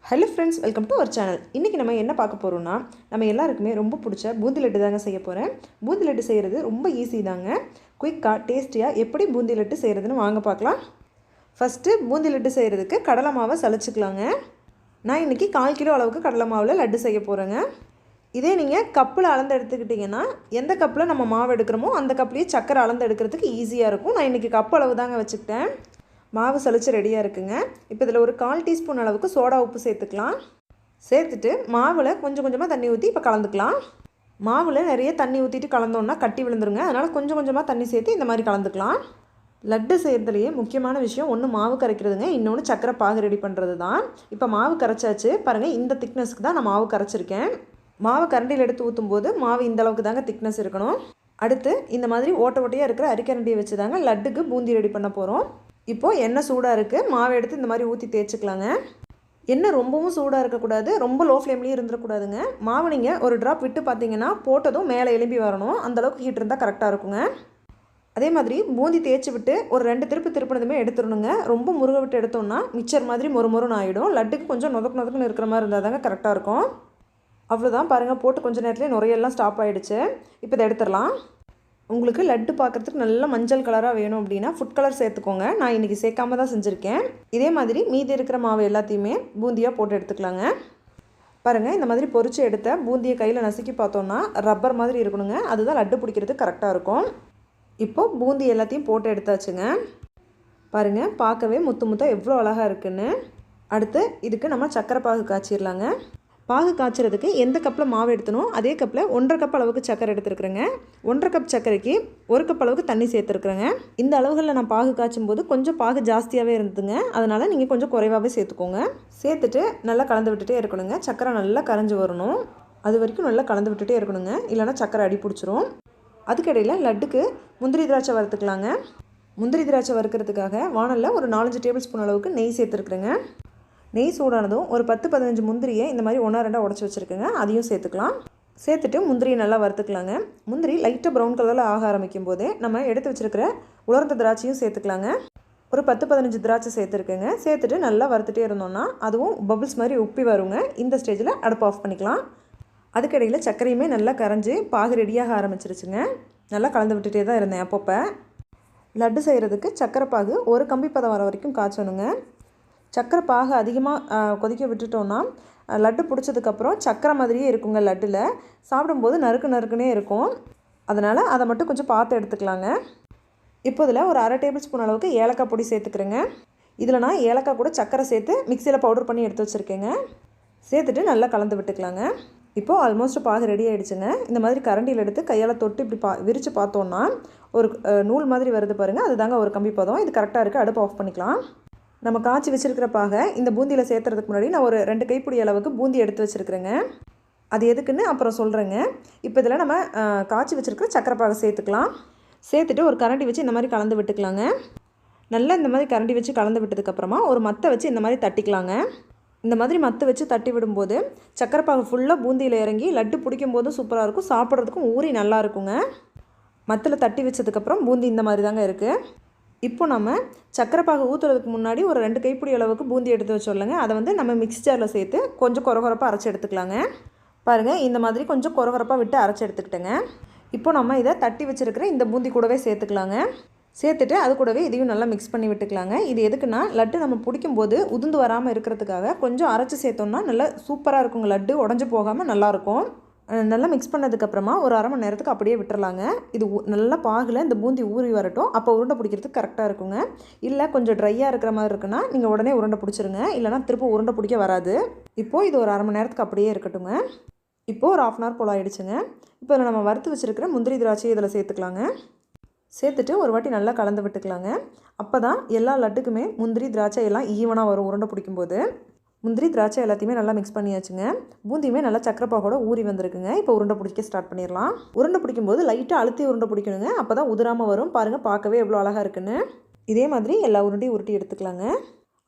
Hello friends, welcome to our channel. இன்றைக்கி நம்ம என்ன பார்க்க போகிறோம்னா, நம்ம எல்லாருக்குமே ரொம்ப பிடிச்ச பூந்தி லட்டு தாங்க செய்ய போகிறேன். பூந்தி லட்டு செய்கிறது ரொம்ப ஈஸி தாங்க. குயிக்காக டேஸ்டியாக எப்படி பூந்தி லட்டு செய்கிறதுன்னு வாங்க பார்க்கலாம். ஃபஸ்ட்டு பூந்தி லட்டு செய்கிறதுக்கு கடலை மாவை சலிச்சுக்கலாங்க. நான் இன்றைக்கி 1/4 கிலோ அளவுக்கு கடலை மாவில் லட்டு செய்ய போகிறேங்க. இதே நீங்கள் கப்பில் அளந்து எடுத்துக்கிட்டிங்கன்னா, எந்த கப்பில் நம்ம மாவு எடுக்கிறோமோ அந்த கப்லேயே சக்கரை அளந்து எடுக்கிறதுக்கு ஈஸியாக இருக்கும். நான் இன்றைக்கி கப் அளவு தாங்க வச்சுக்கிட்டேன். மாவு சலிச்சு ரெடியாக இருக்குங்க. இப்போ இதில் ஒரு 1/4 டீஸ்பூன் அளவுக்கு சோடா உப்பு சேர்த்துக்கலாம். சேர்த்துட்டு மாவில் கொஞ்சம் கொஞ்சமாக தண்ணி ஊற்றி இப்போ கலந்துக்கலாம். மாவில் நிறைய தண்ணி ஊற்றிட்டு கலந்தோன்னா கட்டி விழுந்துருங்க. அதனால் கொஞ்சம் கொஞ்சமாக தண்ணி சேர்த்து இந்த மாதிரி கலந்துக்கலாம். லட்டு செய்கிறதுலையே முக்கியமான விஷயம் ஒன்று மாவு கரைக்கிறதுங்க, இன்னொன்று சக்கரை பாகு ரெடி பண்ணுறது தான். இப்போ மாவு கரைச்சாச்சு பாருங்கள். இந்த திக்னஸ்க்கு தான் நான் மாவு கரைச்சிருக்கேன். மாவு கரண்டியில் எடுத்து ஊற்றும் போது மாவு இந்த அளவுக்கு தாங்க திக்னஸ் இருக்கணும். அடுத்து இந்த மாதிரி ஓட்ட ஓட்டையாக இருக்கிற அரிக்கரண்டியை வச்சு தாங்க லட்டுக்கு பூந்தி ரெடி பண்ண போகிறோம். இப்போது எண்ணெய் சூடாக இருக்குது. மாவை எடுத்து இந்த மாதிரி ஊற்றி தேய்ச்சிக்கலாங்க. எண்ணெய் ரொம்பவும் சூடாக இருக்கக்கூடாது, ரொம்ப லோ ஃப்ளேம்லேயும் இருந்துடக்கூடாதுங்க. மாவு நீங்கள் ஒரு ட்ராப் விட்டு பார்த்தீங்கன்னா போட்டதும் மேலே எலும்பி வரணும். அந்தளவுக்கு ஹீட் இருந்தால் கரெக்டாக இருக்குங்க. அதே மாதிரி பூந்தி தேய்ச்சி விட்டு ஒரு 2 திருப்பினதுமே எடுத்துடணுங்க. ரொம்ப முருக விட்டு எடுத்தோம்னா மிக்சர் மாதிரி மொறுமொறுன்னு ஆகிடும். லட்டுக்கு கொஞ்சம் நொதக்குன்னு இருக்கிற மாதிரி இருந்தால் தாங்க கரெக்டாக இருக்கும். அவ்வளோதான் பாருங்கள், போட்டு கொஞ்சம் நேரத்துலேயே நுரையெல்லாம் ஸ்டாப் ஆகிடுச்சு. இப்போ இதை எடுத்துடலாம். உங்களுக்கு லட்டு பார்க்குறதுக்கு நல்ல மஞ்சள் கலராக வேணும் அப்படின்னா ஃபுட் கலர் சேர்த்துக்கோங்க. நான் இன்றைக்கி சேர்க்காம தான் செஞ்சுருக்கேன். இதே மாதிரி மீதி இருக்கிற மாவு எல்லாத்தையுமே பூந்தியாக போட்டு எடுத்துக்கலாங்க. பாருங்கள், இந்த மாதிரி பொரிச்சு எடுத்த பூந்தியை கையில் நசுக்கி பார்த்தோன்னா ரப்பர் மாதிரி இருக்கணுங்க. அதுதான் லட்டு பிடிக்கிறதுக்கு கரெக்டாக இருக்கும். இப்போது பூந்தி எல்லாத்தையும் போட்டு எடுத்தாச்சுங்க. பாருங்கள், பார்க்கவே முத்து முத்தாக எவ்வளோ அழகாக இருக்குன்னு. அடுத்து இதுக்கு நம்ம சக்கரை பாகு காய்ச்சிடலாங்க. பாகு காய்ச்சறதுக்கு எந்த கப்பில் மாவு எடுத்தணும் அதே கப்பில் 1/2 கப் அளவுக்கு சக்கரை எடுத்துருக்குறேங்க. 1/2 கப் சர்க்கரைக்கு 1 கப் அளவுக்கு தண்ணி சேர்த்துருக்குறேங்க. இந்த அளவுகளில் நான் பாகு காய்ச்சும் போது கொஞ்சம் பாகு ஜாஸ்தியாகவே இருந்ததுங்க. அதனால் நீங்கள் கொஞ்சம் குறைவாகவே சேர்த்துக்கோங்க. சேர்த்துட்டு நல்லா கலந்து விட்டுட்டே இருக்கணுங்க. சக்கரை நல்லா கரைஞ்சி வரணும். அது வரைக்கும் நல்லா கலந்து விட்டுட்டே இருக்கணுங்க. இல்லைனா சக்கரை அடி பிடிச்சிரும். அதுக்கிடையில் லட்டுக்கு முந்திரி திராட்சை வறுத்துக்கலாங்க. முந்திரி திராட்சை வறுக்கிறதுக்காக வானலில் ஒரு 4-5 டேபிள் ஸ்பூன் அளவுக்கு நெய் சேர்த்துருக்குறேங்க. நெய் சூடானதும் ஒரு 10-15 முந்திரியை இந்த மாதிரி 1-2 உடச்சி வச்சுருக்குங்க. அதையும் சேர்த்துக்கலாம். சேர்த்துட்டு முந்திரியை நல்லா வறுத்துக்கலாங்க. முந்திரி லைட்டாக ப்ரௌன் கலரில் ஆக ஆரம்பிக்கும் போதே நம்ம எடுத்து வச்சுருக்கிற உலர்ந்த திராட்சையும் சேர்த்துக்கலாங்க. ஒரு 10-15 திராட்சை சேர்த்துருக்குங்க. சேர்த்துட்டு நல்லா வறுத்துட்டே இருந்தோம்னா அதுவும் பபிள்ஸ் மாதிரி உப்பி வருங்க. இந்த ஸ்டேஜில் அடுப்பு ஆஃப் பண்ணிக்கலாம். அதுக்கிடையில் சர்க்கரையுமே நல்லா கரைஞ்சி பாகு ரெடியாக ஆரம்பிச்சிருச்சுங்க. நல்லா கலந்து விட்டுட்டே தான் இருந்தேன். அப்பப்போ லட்டு செய்கிறதுக்கு சக்கரை பாகு ஒரு கம்பி பதம் வர வரைக்கும் காய்ச்சணுங்க. சக்கரை பாகு அதிகமாக கொதிக்க விட்டுட்டோன்னா லட்டு பிடிச்சதுக்கப்புறம் சக்கரை மாதிரியே இருக்குங்க. லட்டில் சாப்பிடும்போது நறுக்குன்னே இருக்கும். அதனால் அதை மட்டும் கொஞ்சம் பார்த்து எடுத்துக்கலாங்க. இப்போ இதில் ஒரு 1/2 டேபிள் ஸ்பூன் அளவுக்கு ஏலக்காய் பொடி சேர்த்துக்கிறேங்க. இதில் நான் ஏலக்காய் கூட சக்கரை சேர்த்து மிக்சியில் பவுடர் பண்ணி எடுத்து வச்சுருக்கேங்க. சேர்த்துட்டு நல்லா கலந்து விட்டுக்கலாங்க. இப்போது ஆல்மோஸ்ட் பாகு ரெடி ஆகிடுச்சுங்க. இந்த மாதிரி கரண்டியில் எடுத்து கையால் தொட்டு இப்படி விரித்து பார்த்தோன்னா ஒரு நூல் மாதிரி வருது பாருங்கள். அதுதாங்க ஒரு கம்பி பதம். இது கரெக்டாக இருக்குது. அடுப்பு ஆஃப் பண்ணிக்கலாம். நம்ம காய்ச்சி வச்சுருக்கிற பாகை இந்த பூந்தியில் சேர்த்துறதுக்கு முன்னாடி நான் ஒரு 2 கைப்பிடி அளவுக்கு பூந்தி எடுத்து வச்சுருக்கிறேங்க. அது எதுக்குன்னு அப்புறம் சொல்கிறேங்க. இப்போ இதில் நம்ம காய்ச்சி வச்சுருக்கிற சக்கரை பாகை சேர்த்துக்கலாம். சேர்த்துட்டு ஒரு கரண்டி வச்சு இந்த மாதிரி கலந்து விட்டுக்கலாங்க. நல்லா இந்த மாதிரி கரண்டி வச்சு கலந்து விட்டதுக்கப்புறமா ஒரு மத்தை வச்சு இந்த மாதிரி தட்டிக்கலாங்க. இந்த மாதிரி மத்தை வச்சு தட்டி விடும்போது சக்கரை பாகு ஃபுல்லாக பூந்தியில் இறங்கி லட்டு பிடிக்கும் போதும் சூப்பராக இருக்கும். சாப்பிட்றதுக்கும் ஊறி நல்லா இருக்குங்க. மத்தில் தட்டி வச்சதுக்கப்புறம் பூந்தி இந்த மாதிரி தாங்க இருக்குது. இப்போ நம்ம சக்கரை பாகு ஊற்றுறதுக்கு முன்னாடி ஒரு 2 கைப்பிடி அளவுக்கு பூந்தி எடுத்து வச்சோம்லங்க. அதை நம்ம மிக்ஸி ஜாரில் சேர்த்து கொஞ்சம் கொரகொரப்பாக அரைச்சி எடுத்துக்கலாங்க. பாருங்கள், இந்த மாதிரி கொஞ்சம் கொரகொரப்பாக விட்டு அரைச்சி எடுத்துக்கிட்டேங்க. இப்போ நம்ம இதை தட்டி வச்சுருக்கிற இந்த பூந்தி கூடவே சேர்த்துக்கலாங்க. சேர்த்துட்டு அது கூடவே இதையும் நல்லா மிக்ஸ் பண்ணி விட்டுக்கலாங்க. இது எதுக்குன்னா லட்டு நம்ம பிடிக்கும்போது உதிர்ந்து வராமல் இருக்கிறதுக்காக கொஞ்சம் அரைச்சி சேர்த்தோம்னா நல்லா சூப்பராக இருக்குங்க. லட்டு உடஞ்சி போகாமல் நல்லாயிருக்கும். நல்லா மிக்ஸ் பண்ணதுக்கப்புறமா ஒரு 1/2 மணி நேரத்துக்கு அப்படியே விட்டுறலாங்க. இது நல்லா பாகில் இந்த பூந்தி ஊறி வரட்டும். அப்போ உருண்டை பிடிக்கிறதுக்கு கரெக்டாக இருக்குங்க. இல்லை கொஞ்சம் ட்ரையாக இருக்கிற மாதிரி இருக்குன்னா நீங்கள் உடனே உருண்டை பிடிச்சிருங்க. இல்லைனா திரும்ப உருண்டை பிடிக்க வராது. இப்போது இது ஒரு 1/2 மணி நேரத்துக்கு அப்படியே இருக்கட்டுங்க. இப்போது ஒரு 1/2 hour போல் ஆகிடுச்சுங்க. இப்போ நம்ம வறுத்து வச்சுருக்கிற முந்திரி திராட்சையை இதில் சேர்த்துக்கலாங்க. சேர்த்துட்டு ஒரு வாட்டி நல்லா கலந்து விட்டுக்கலாங்க. அப்போ தான் எல்லா லட்டுக்குமே முந்திரி திராட்சை எல்லாம் ஈவனாக வரும். உருண்டை பிடிக்கும்போது முந்திரி திராட்சை எல்லாத்தையுமே நல்லா மிக்ஸ் பண்ணியாச்சுங்க. பூந்தியுமே நல்லா சக்கரை பாகோட ஊறி வந்திருக்குங்க. இப்போ உருண்டை பிடிக்க ஸ்டார்ட் பண்ணிடலாம். உருண்டை பிடிக்கும்போது லைட்டாக அழுத்தி உருண்டை பிடிக்கணுங்க. அப்போ தான் உதிராமல் வரும். பாருங்கள், பார்க்கவே எவ்வளோ அழகாக இருக்குன்னு. இதே மாதிரி எல்லா உருண்டையும் உருட்டி எடுத்துக்கலாங்க.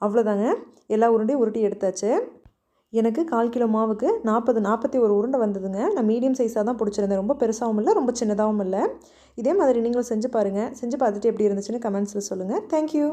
அவ்வளோதாங்க, எல்லா உருண்டையும் உருட்டி எடுத்தாச்சு. எனக்கு 1/4 கிலோ மாவுக்கு 41 உருண்டை வந்ததுங்க. நான் மீடியம் சைஸாக தான் பிடிச்சிருந்தேன். ரொம்ப பெருசாகவும் இல்லை, ரொம்ப சின்னதாகவும் இல்லை. இதே மாதிரி நீங்களும் செஞ்சு பாருங்கள். செஞ்சு பார்த்துட்டு எப்படி இருந்துச்சுன்னு கமெண்ட்ஸில் சொல்லுங்கள். தேங்க்யூ.